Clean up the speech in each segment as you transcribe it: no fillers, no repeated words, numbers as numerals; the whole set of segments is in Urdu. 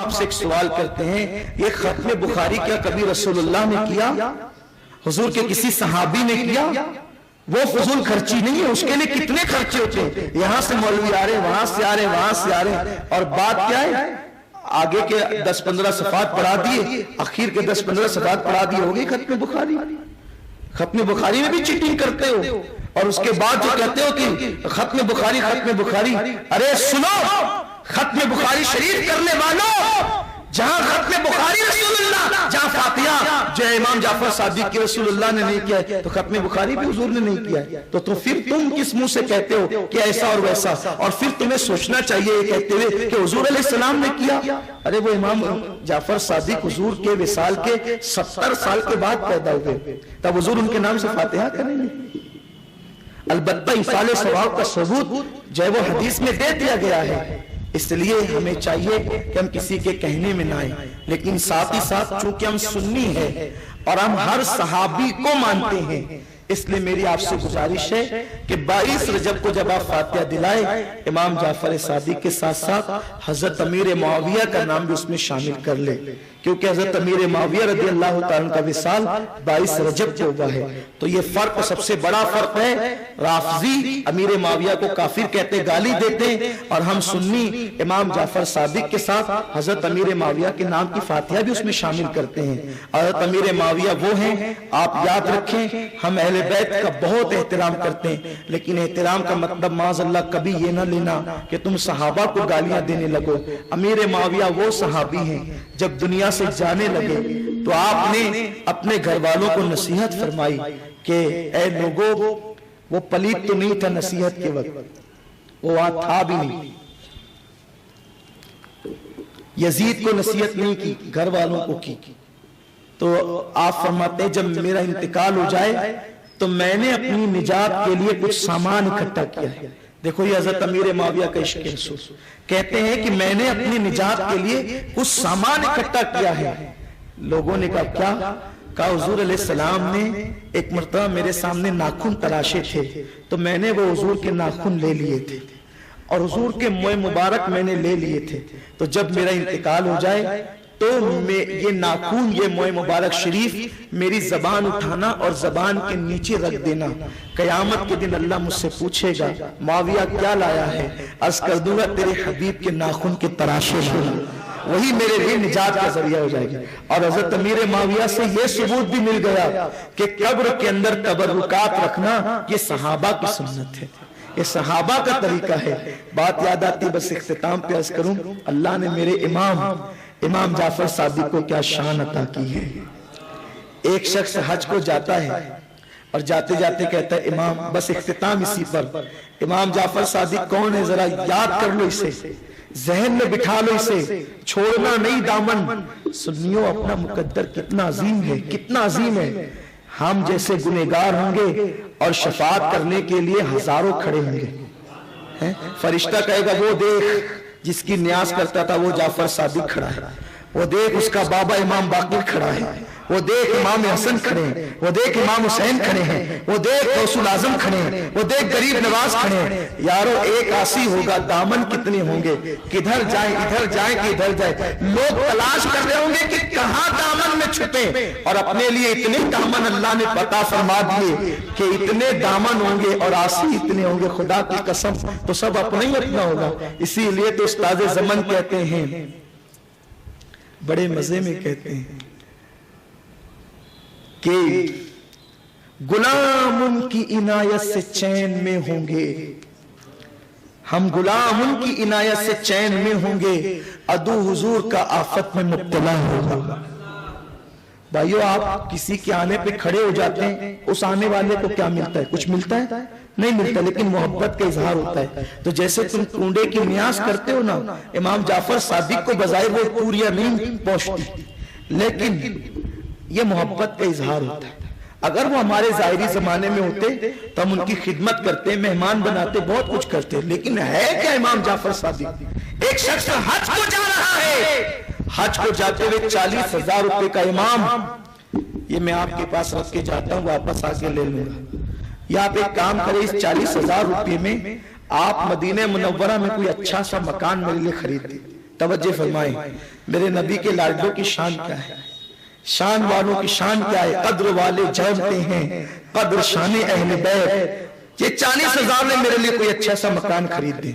آپ سے ایک سوال کرتے ہیں، یہ ختم بخاری کیا کبھی رسول اللہ نے کیا؟ حضور کے کسی صحابی نے کیا؟ وہ فضول خرچی نہیں ہے، اس کے لیے کتنے خرچے ہوتے ہیں، یہاں سے مولوی آ رہے، وہاں سے آ رہے، وہاں سے آ رہے، اور بات کیا ہے؟ آگے کے 10-15 صفحات پڑھا دیے، اخیر کے 10-15 صفحات پڑھا دیے، ہو گئی ختم بخاری۔ ختم بخاری میں بھی چیٹنگ کرتے ہو، اور اس کے بعد جو کہتے ہو کہ ختم بخاری ختم بخاری، ارے سنو، ختم بخاری شریف کرنے والوں، جہاں ختم بخاری رسول اللہ، جہاں فاتحہ جو امام جعفر صادق کی رسول اللہ نے نہیں کیا ہے، تو ختم بخاری بھی حضور نے نہیں کیا ہے، تو پھر تم کس منہ سے کہتے ہو کہ ایسا اور ویسا؟ اور پھر تمہیں سوچنا چاہیے یہ کہتے ہوئے کہ حضور علیہ السلام نے کیا۔ ارے وہ امام جعفر صادق حضور کے وصال کے 70 سال کے بعد پیدا ہوئے، تب حضور ان کے نام سے فاتحہ کریں گے؟ البتہ ایصال ثواب کا ثبوت جو ہے وہ حدیث میں دے دیا گیا ہے، اس لیے ہمیں چاہیے کہ ہم کسی کے کہنے میں نہ آئیں، لیکن ساتھ ہی ساتھ چونکہ ہم سنی ہے اور ہم ہر صحابی کو مانتے ہیں، اس لیے میری آپ سے گزارش ہے کہ 22 رجب کو جب آپ فاتحہ دلائے، امام جعفر صادق کے ساتھ ساتھ حضرت امیر معاویہ کا نام بھی اس میں شامل کر لے، کیونکہ حضرت امیر معاویہ رضی اللہ تعالیٰ کا وصال 22 رجب کو ہوا ہے۔ تو یہ فرق سب سے بڑا فرق ہے، رافضی امیر معاویہ کو کافر کہتے، گالی دیتے، اور ہم سنی امام جعفر صادق کے ساتھ حضرت امیر معاویہ کے نام کی فاتحہ بھی اس میں شامل کرتے ہیں۔ حضرت امیر معاویہ وہ ہیں، آپ یاد رکھیں، ہم اہل بیت کا بہت احترام کرتے ہیں، لیکن احترام کا مطلب معاذ اللہ کبھی یہ نہ لینا کہ تم صحابہ کو گالیاں دینے لگو۔ امیر معاویہ وہ صحابی ہیں، جب دنیا سے جانے لگے تو آپ نے اپنے گھر والوں کو نصیحت فرمائی کہ اے لوگو، وہ پلیت تو نہیں تھا نصیحت کے وقت، وہ وہاں تھا بھی نہیں، یزید کو نصیحت نہیں کی، گھر والوں کو کی۔ تو آپ فرماتے ہیں جب میرا انتقال ہو جائے تو میں نے اپنی نجات کے لیے کچھ سامان اکٹھا کیا ہے۔ دیکھو یہ حضرت امیر معاویہ کا عشق رسول، کہتے ہیں کہ میں نے اپنی نجات کے لیے کچھ سامان اکٹھا کیا ہے۔ لوگوں نے کہا کیا؟ کہا حضور علیہ السلام نے ایک مرتبہ میرے سامنے ناخن تراشے تھے، تو میں نے وہ حضور کے ناخن لے لیے تھے، اور حضور کے موئے مبارک میں نے لے لیے تھے، تو جب میرا انتقال ہو جائے تو یہ ناخن، یہ موئے مبارک شریف میری زبان اٹھانا اور زبان کے نیچے رکھ دینا، قیامت کے دن اللہ مجھ سے پوچھے گا معاویہ کیا لایا ہے، عرض کر دوں گا تیرے حبیب کے ناخن کے تراشے لایا، وہی میرے لیے نجات کا ذریعہ ہو جائے گا۔ اور حضرت امیر معاویہ سے یہ ثبوت بھی مل گیا کہ قبر کے اندر تبرکات رکھنا یہ صحابہ کی سنت ہے، یہ صحابہ کا طریقہ ہے۔ بات یاد آتی، بس اختتام پہ عرض کروں، اللہ نے میرے امام جعفر صادق کو کیا شان عطا کی ہے۔ ایک شخص حج کو جاتا ہے اور جاتے جاتے کہتا ہے امام، بس اختتام اسی پر، امام جعفر صادق کون ہے ذرا یاد کر لو اسے، ذہن میں بٹھا لو اسے، چھوڑنا نہیں دامن۔ سنیو اپنا مقدر کتنا عظیم ہے، کتنا عظیم ہے۔ ہم جیسے گنہگار ہوں گے اور شفاعت کرنے کے لیے ہزاروں کھڑے ہوں گے، فرشتہ کہے گا وہ دیکھ جس کی نیاز کرتا تھا وہ جعفر صادق کھڑا ہے، وہ دیکھ اس کا بابا امام باقر کھڑا ہے، وہ دیکھ امام حسن کھڑے ہیں، وہ دیکھ امام حسین کھڑے ہیں، وہ دیکھ غوث الاعظم کھڑے ہیں، وہ دیکھ غریب نواز کھڑے ہیں۔ یارو ایک آسی ہوگا، دامن کتنے ہوں گے، کدھر جائیں ادھر جائیں کہ ادھر جائیں، لوگ تلاش کر رہے ہوں گے کہ کہاں دامن میں چھپے، اور اپنے لیے اتنے دامن اللہ نے عطا فرما دیے کہ اتنے دامن ہوں گے اور آسی اتنے ہوں گے، خدا کی قسم تو سب اپنا ہی اپنا ہوگا۔ اسی لیے تو استاد زمن کہتے ہیں، بڑے مزے میں کہتے ہیں کہ غلام ان کی عنایت سے چین میں ہوں گے، ہم غلام ان کی عنایت سے چین میں ہوں گے، عدو حضور کا آفت میں مبتلا ہوگا۔ بھائیو آپ کسی کے آنے پہ کھڑے ہو جاتے ہیں، اس آنے والے کو کیا ملتا ہے؟ کچھ ملتا ہے؟ نہیں ملتا، لیکن محبت کا اظہار ہوتا ہے۔ تو جیسے تم کنڈے کی نیاز کرتے ہو نا، امام جعفر صادق کو بظاہر وہ پوریا نہیں پہنچتی، لیکن یہ محبت کا اظہار ہوتا ہے۔ اگر وہ ہمارے ظاہری زمانے میں ہوتے تو ہم ان کی خدمت کرتے، مہمان بناتے، بہت کچھ کرتے، لیکن ہے کیا امام جعفر صادق؟ ایک شخص حج کو جا رہا ہے، حج کو جاتے ہوئے 40,000 روپے کا امام، یہ میں آپ کے پاس رکھ کے جاتا ہوں، واپس آگے لے لوں گا، یا آپ ایک کام کریں، اس 40,000 روپے میں آپ مدینہ منورہ میں کوئی اچھا سا مکان میرے لیے خرید دیں توجہ فرمائیں، میرے نبی کے لاڈلوں کی شان کیا ہے، شان والوں کی شان کیا ہے؟ قدر والے جانتے ہیں قدر شان اہل بیت۔ یہ 40,000 نے میرے لیے کوئی اچھا سا مکان خرید دیں۔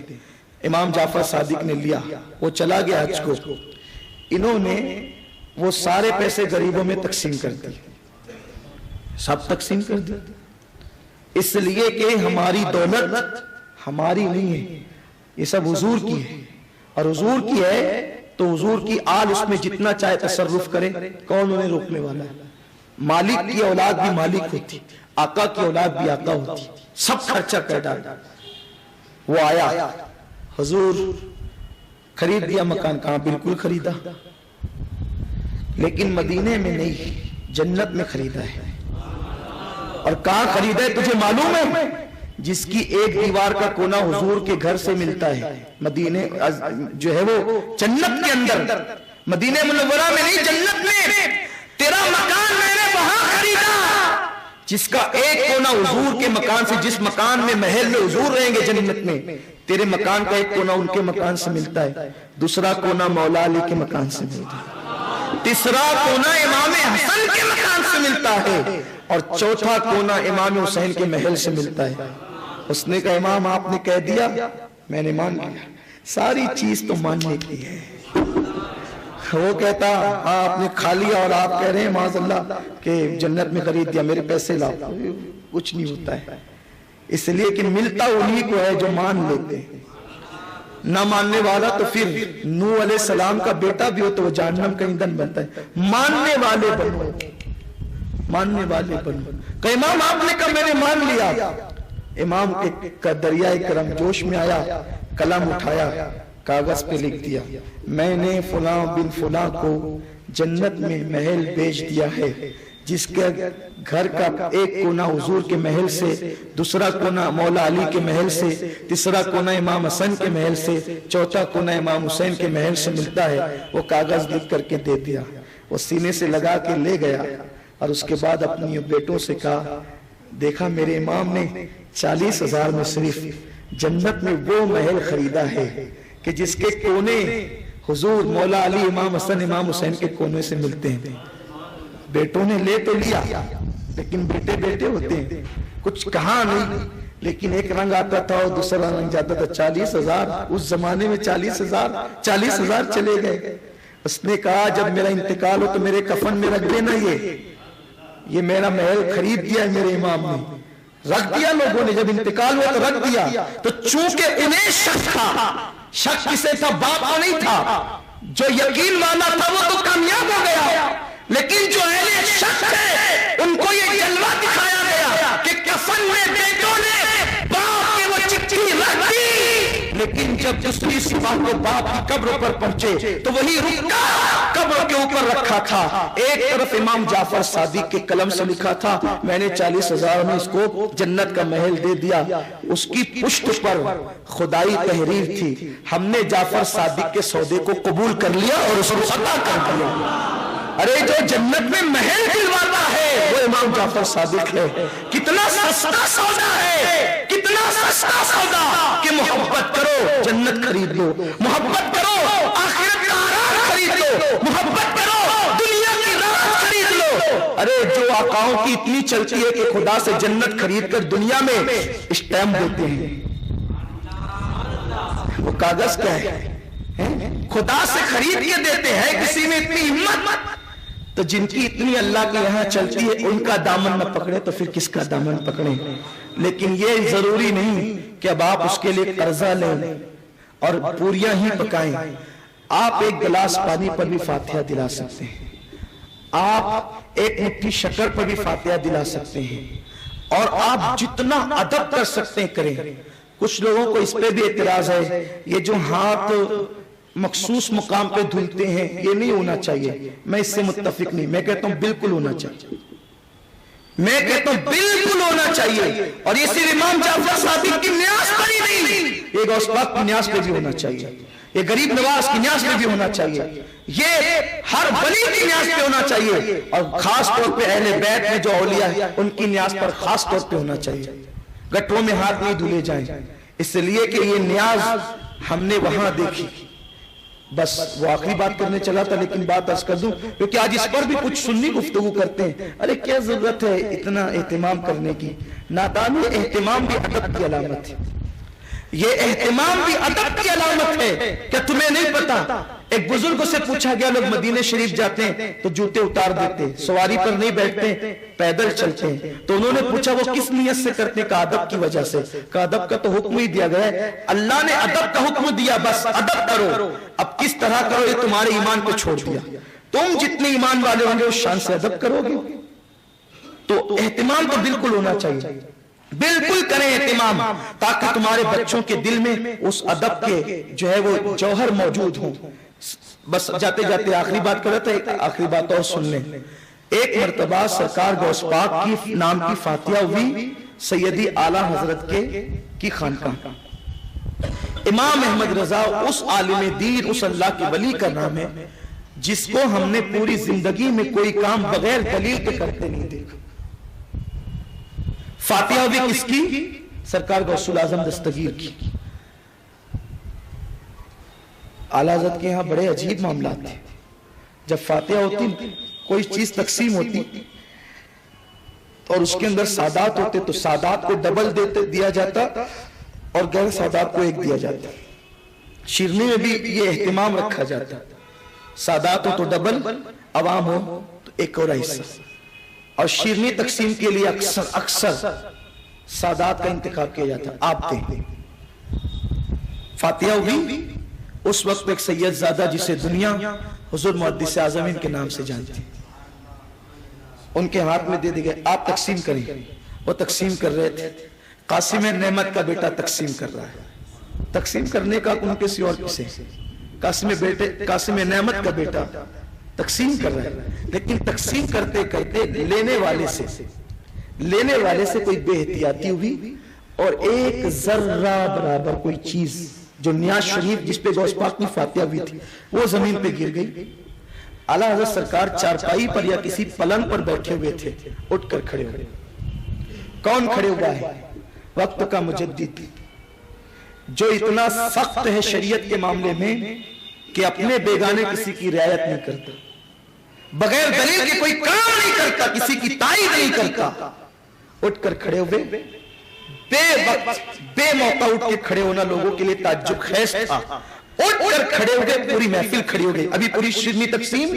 امام جعفر صادق نے لیا، وہ چلا گیا حج کو، انہوں نے وہ سارے پیسے غریبوں میں تقسیم کر دی، سب تقسیم کر دی، اس لیے کہ ہماری دولت ہماری نہیں ہے، یہ سب حضور کی ہے، اور حضور کی ہے تو حضور کی آل اس میں جتنا چاہے تصرف کرے، کون انہیں روکنے والا ہے؟ مالک کی اولاد بھی مالک ہوتی، آقا کی اولاد بھی آقا ہوتی، سب خرچہ کر ڈالا۔ وہ آیا، حضور خرید دیا مکان، کہاں بالکل خریدا، لیکن مدینے میں نہیں، جنت میں خریدا ہے۔ اور کہاں خریدا ہے تجھے معلوم ہے؟ جس کی ایک دیوار کا کونا حضور کے گھر سے ملتا ہے، مدینے جو ہے وہ جنت کے اندر، مدینہ منورہ میں نہیں، جنت میں تیرا مکان میں نے وہاں خریدا، جس کا ایک کونا حضور کے مکان سے، جس مکان میں محل میں حضور رہیں گے جنت میں، تیرے مکان کا ایک کونا ان کے مکان سے ملتا ہے، دوسرا کونا مولا علی کے مکان سے ملتا ہے، تیسرا کونا امام حسن کے مکان سے ملتا ہے، اور چوتھا کونا امام حسین کے محل سے ملتا ہے۔ اس نے کہا امام آپ نے کہہ دیا، میں نے مان لیا، ساری چیز تو ماننے کی ہے۔ وہ کہتا ہاں آپ نے کھا لیا اور آپ کہہ رہے ہیں معاذ اللہ کہ جنت میں خرید دیا، میرے پیسے لاؤ، کچھ نہیں ہوتا ہے، اس لیے کہ ملتا انہی کو ہے جو مان لیتے ہیں۔ نہ ماننے والا تو پھر نوح علیہ السلام کا بیٹا بھی ہو تو وہ جہنم کا ایندھن بنتا ہے۔ ماننے والے بنو، ماننے والے بنو۔ کہ امام آپ نے کہا میں نے مان لیا، امام کا دریائے کرم جوش میں آیا، قلم اٹھایا، کاغذ پہ لکھ دیا، میں نے فلاں بن فلاں کو جنت میں محل بیچ دیا ہے، جس کے گھر کا ایک کونا حضور کے محل سے، دوسرا کونا مولا علی کے محل سے، تیسرا کونا امام حسن کے محل سے، چوتھا کونا امام حسین کے محل سے ملتا ہے۔ وہ کاغذ لکھ کر کے دے دیا، وہ سینے سے لگا کے لے گیا، اور اس کے بعد اپنی بیٹوں سے کہا دیکھا میرے امام نے 40,000 میں صرف جنت میں وہ محل خریدا ہے کہ جس کے کونے حضور مولا علی امام حسن امام حسین کے کونے سے ملتے ہیں۔ بیٹوں نے لے تو لیا، لیکن بیٹے بیٹے ہوتے ہیں، کچھ کہا نہیں، لیکن ایک رنگ آتا تھا اور دوسرا رنگ جاتا تھا۔ 40,000 اس زمانے میں 40,000 چلے گئے۔ اس نے کہا جب میرا انتقال ہو تو میرے کفن میں رکھ دینا، یہ میرا محل خرید دیا ہے میرے امام نے، رکھ دیا لوگوں نے، جب انتقال ہوا تو رکھ دیا۔ تو چونکہ انہیں شک تھا، شک کسے تھا؟ باپ کو نہیں تھا، جو یقین والا تھا وہ تو کامیاب ہو گیا، لیکن جو اہل شک ہے ان کو یہ جلوہ دکھایا گیا کہ کفن میں بیٹوں نے باپ کے وہ چٹھی رکھ دی، لیکن جب دوسری صبح کو باپ کی قبر پر پہنچے تو وہی رکا قبر کے اوپر رکھا تھا۔ ایک طرف امام جعفر صادق کے قلم سے لکھا تھا میں نے 40,000 میں اس کو جنت کا محل دے دیا، اس کی پشت پر خدائی تحریر تھی، ہم نے جعفر صادق کے سودے کو قبول کر لیا اور اس کو عطا کر دیا۔ ارے جو جنت میں محل دلواتا ہے وہ امام جعفر صادق ہے۔ کتنا سستا سودا ہے، کتنا سستا سودا کہ محبت کرو جنت خرید لو، محبت کرو آخرت کا آرام خرید لو، محبت کرو دنیا کی راحت خرید لو۔ ارے جو آقاؤں کی اتنی چلتی ہے کہ خدا سے جنت خرید کر دنیا میں اسٹیمپ دیتے ہیں، وہ کاغذ کیا ہے؟ خدا سے خرید کے دیتے ہیں۔ کسی میں اتنی ہمت، تو جن کی اتنی اللہ کے یہاں چلتی ہے ان کا دامن نہ پکڑے تو پھر کس کا دامن پکڑے؟ لیکن یہ ضروری نہیں کہ اب آپ اس کے لیے قرضہ لیں اور پوریاں ہی پکائیں۔ آپ ایک گلاس پانی پر بھی فاتحہ دلا سکتے ہیں، آپ ایک مٹھی شکر پر بھی فاتحہ دلا سکتے ہیں، اور آپ جتنا ادب کر سکتے ہیں کریں۔ کچھ لوگوں کو اس پہ بھی اعتراض ہے، یہ جو ہاتھ مخصوص مقام پہ دھلتے ہیں یہ نہیں ہونا چاہیے، میں اس سے متفق نہیں، میں کہتا ہوں بالکل ہونا چاہیے، میں کہتا ہوں بالکل ہونا چاہیے، اور یہ صرف امام جعفر صادق کی نیاز پر ہی نہیں، یہ غوث پاک کی نیاز پہ بھی ہونا چاہیے، یہ غریب نواز کی نیاز پہ بھی ہونا چاہیے، یہ ہر ولی کی نیاز پہ ہونا چاہیے، اور خاص طور پہ اہل بیت میں جو اولیاء ہیں ان کی نیاز پر خاص طور پہ ہونا چاہیے۔ گٹروں میں ہاتھ نہیں دھلے جائیں، اس لیے کہ یہ نیاز ہم نے وہاں دیکھی، بس وہ آخری بات کرنے چلا تھا، لیکن بات عرض کر دوں کیونکہ آج اس پر بھی کچھ سنی گفتگو کرتے ہیں، ارے کیا ضرورت ہے اتنا اہتمام کرنے کی؟ نادانی اہتمام بھی ادب کی علامت ہے، یہ اہتمام بھی ادب کی علامت ہے۔ کیا تمہیں نہیں پتا؟ ایک بزرگ سے پوچھا گیا، لوگ مدینہ شریف جاتے ہیں تو جوتے اتار دیتے، سواری پر نہیں بیٹھتے، پیدل چلتے ہیں، تو انہوں نے پوچھا وہ کس نیت سے کرتے؟ کہا ادب کی وجہ سے۔ کہا ادب کا تو حکم ہی دیا گیا ہے، اللہ نے ادب کا حکم دیا، بس ادب کرو، اب کس طرح کرو یہ تمہارے ایمان کو چھوڑ دیا، تم جتنے ایمان والے ہوں گے اس شان سے ادب کرو گے۔ تو اہتمام تو بالکل ہونا چاہیے، بالکل کریں اہتمام، تاکہ تمہارے بچوں کے دل میں اس ادب کے جو ہے وہ جوہر موجود ہوں۔ بس جاتے جاتے آخری بات کر رہا تھا، ایک آخری بات اور سن لیں۔ ایک مرتبہ سرکار غوث پاک کی نام کی فاتحہ ہوئی سیدی اعلیٰ حضرت کی خانقاہ۔ امام احمد رضا اس عالم دین، اس اللہ کے ولی کا نام ہے جس کو ہم نے پوری زندگی میں کوئی کام بغیر دلیل کے کرتے نہیں دیکھا۔ فاتحہ ہوئی کس کی؟ سرکار غوث الاعظم دستگیر کی۔ اعلیٰ حضرت کے یہاں بڑے عجیب معاملات تھے، جب فاتحہ ہوتی کوئی چیز تقسیم ہوتی اور اس کے اندر سادات ہوتے تو سادات کو ڈبل دیا جاتا اور غیر سادات کو ایک دیا جاتا۔ شیرنی میں بھی یہ اہتمام رکھا جاتا، سادات ہو تو ڈبل، عوام ہو تو ایک اور حصہ، اور شیرنی تقسیم کے لیے اکثر سادات کا انتخاب کیا جاتا۔ آپ دیں فاتحہ ہوئی، اس وقت ایک سید زادہ جسے دنیا حضور محدث اعظمین کے نام سے جانتی، ان کے ہاتھ میں دے دی گئے، آپ تقسیم کریں۔ وہ تقسیم کر رہے تھے، قاسم نعمت کا بیٹا تقسیم کر رہا ہے، تقسیم کرنے کا ان کسی اور کسے، قاسم نعمت کا بیٹا تقسیم کر رہا ہے، لیکن تقسیم کرتے کرتے لینے والے سے کوئی بے احتیاطی ہوئی اور ایک ذرہ برابر کوئی چیز جو نیاز شریف جس پہ غوث پاک کی فاتحہ ہوئی تھی وہ زمین پہ گر گئی۔ اعلیٰ حضرت سرکار چارپائی پر یا کسی پلنگ پر بیٹھے ہوئے تھے، اٹھ کر کھڑے ہوئے۔ کون کھڑے ہوا ہے؟ وقت کا مجدد جو اتنا سخت ہے شریعت کے معاملے میں کہ اپنے بیگانے کسی کی رعایت نہیں کرتا، بغیر دلیل کے کوئی کام نہیں کرتا، کسی کی تائید نہیں کرتا۔ اٹھ کر کھڑے ہوئے، بے وقت بے موقع اٹھ کے کھڑے ہونا لوگوں کے لیے تعجب خیز تھا۔ اٹھ کر کھڑے ہو گئے، پوری محفل کھڑی ہو گئی، ابھی پوری شیرنی تقسیم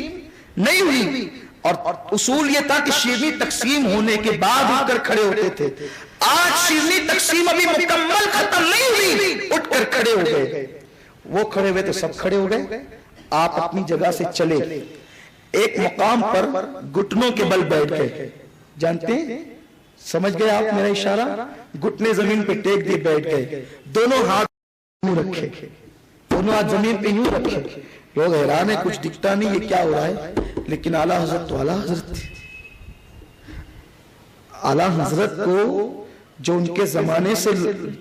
نہیں ہوئی، اور اصول یہ تھا کہ شیرنی تقسیم ہونے کے بعد اٹھ کر کھڑے ہوتے تھے۔ آج شیرنی تقسیم ابھی مکمل ختم نہیں ہوئی، اٹھ کر کھڑے ہو گئے۔ وہ کھڑے ہوئے تو سب کھڑے ہو گئے، آپ اپنی جگہ سے چلے، ایک مقام پر گھٹنوں کے بل بیٹھ گئے۔ جانتے ہیں، سمجھ گئے آپ میرا اشارہ؟ گھٹنے زمین پہ ٹیک دیے بیٹھ گئے، دونوں ہاتھ یوں رکھے، دونوں ہاتھ زمین پہ یوں رکھے۔ لوگ حیران ہیں، کچھ دکھتا نہیں یہ کیا ہو رہا ہے، لیکن اعلیٰ حضرت تو اعلیٰ حضرت تھے۔ اعلیٰ حضرت کو جو ان کے زمانے سے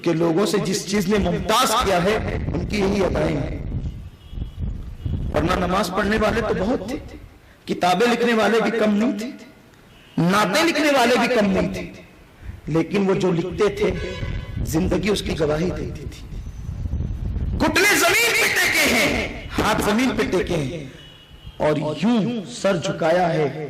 کے لوگوں سے جس چیز نے ممتاز کیا ہے ان کی یہی ادائیں ہیں۔ ورنہ نماز پڑھنے والے تو بہت تھے، کتابیں لکھنے والے بھی کم نہیں تھے، نعتیں لکھنے والے بھی کم نہیں تھے، لیکن وہ جو لکھتے تھے زندگی اس کی گواہی دیتی تھی۔ گھٹنے زمین پہ ٹیکے ہیں، ہاتھ زمین پہ ٹیکے ہیں، اور یوں سر جھکایا ہے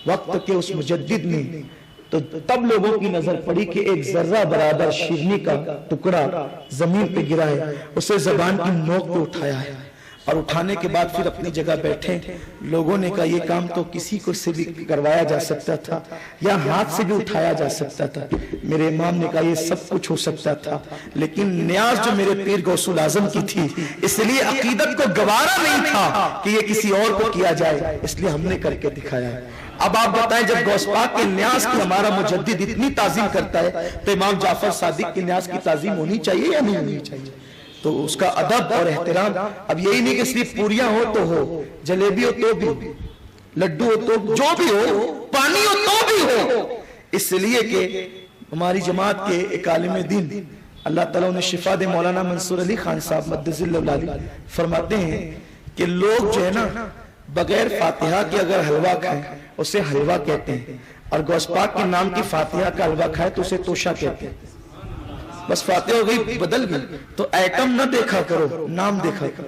وقت کے اس مجدد نے، تو تب لوگوں کی نظر پڑی کہ ایک ذرہ برابر شیرنی کا ٹکڑا زمین پہ گرا ہے، اسے زبان کی نوک پہ اٹھایا ہے، اور اٹھانے کے بعد پھر اپنی جگہ بیٹھے۔ لوگوں نے کہا یہ کام تو کسی کو سے بھی کروایا جا سکتا تھا، یا ہاتھ سے بھی اٹھایا جا سکتا تھا۔ میرے امام نے کہا یہ سب کچھ ہو سکتا تھا، لیکن نیاز جو میرے پیر غوث الاعظم کی تھی، اس لیے عقیدت کو گوارا نہیں تھا کہ یہ کسی اور کو کیا جائے، اس لیے ہم نے کر کے دکھایا ہے۔ اب آپ بتائیں، جب غوث پاک کے نیاز کی ہمارا مجدد اتنی تعظیم کرتا ہے تو امام جعفر صادق کے نیاز کی تعظیم ہونی چاہیے یا نہیں ہونی چاہیے؟ تو اس کا ادب اور احترام، اب یہی نہیں کہ صرف پوریاں ہو تو ہو، جلیبی ہو تو بھی، لڈو ہو تو جو بھی ہو، پانی ہو تو بھی ہو، اس لیے کہ ہماری جماعت کے ایک عالم دین اللہ تعالیٰ نے شفا دے مولانا منصور علی خان صاحب مدث اللہ علیہ فرماتے ہیں کہ لوگ جو ہے نا بغیر فاتحہ کے اگر حلوہ کھائیں اسے حلوہ کہتے ہیں، اور غوث پاک کے نام کی فاتحہ کا حلوہ کھائے تو اسے توشہ کہتے ہیں۔ بس فاتحہ ہو گئی، بدل گئی، تو ایٹم نہ دیکھا کرو، نام دیکھا کرو۔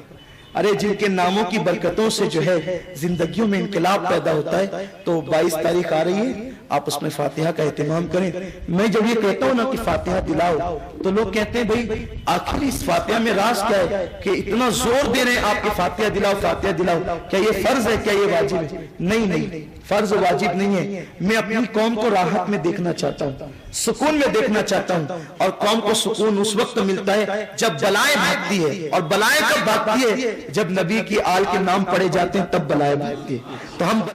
ارے جن کے ناموں کی برکتوں سے جو ہے زندگیوں میں انقلاب پیدا ہوتا ہے، تو 22 تاریخ آ رہی ہے، آپ اس میں فاتحہ کا اہتمام کریں۔ میں جب یہ کہتا ہوں نا کہ فاتحہ دلاؤ، تو لوگ کہتے ہیں بھئی آخر اس فاتحہ میں راز کیا ہے کہ اتنا زور دے رہے ہیں آپ کہ فاتحہ دلاؤ فاتحہ دلاؤ، کیا یہ فرض ہے، کیا یہ واجب ہے؟ نہیں، فرض واجب نہیں ہے۔ میں اپنی قوم کو راحت میں دیکھنا چاہتا ہوں، سکون میں دیکھنا چاہتا ہوں، اور قوم کو سکون اس وقت ملتا ہے جب بلائیں بھاگتی ہے، اور بلائیں کب بھاگتی ہے؟ جب نبی کی آل کے نام پڑے جاتے ہیں تب بلائیں بھاگتی ہے۔ تو ہم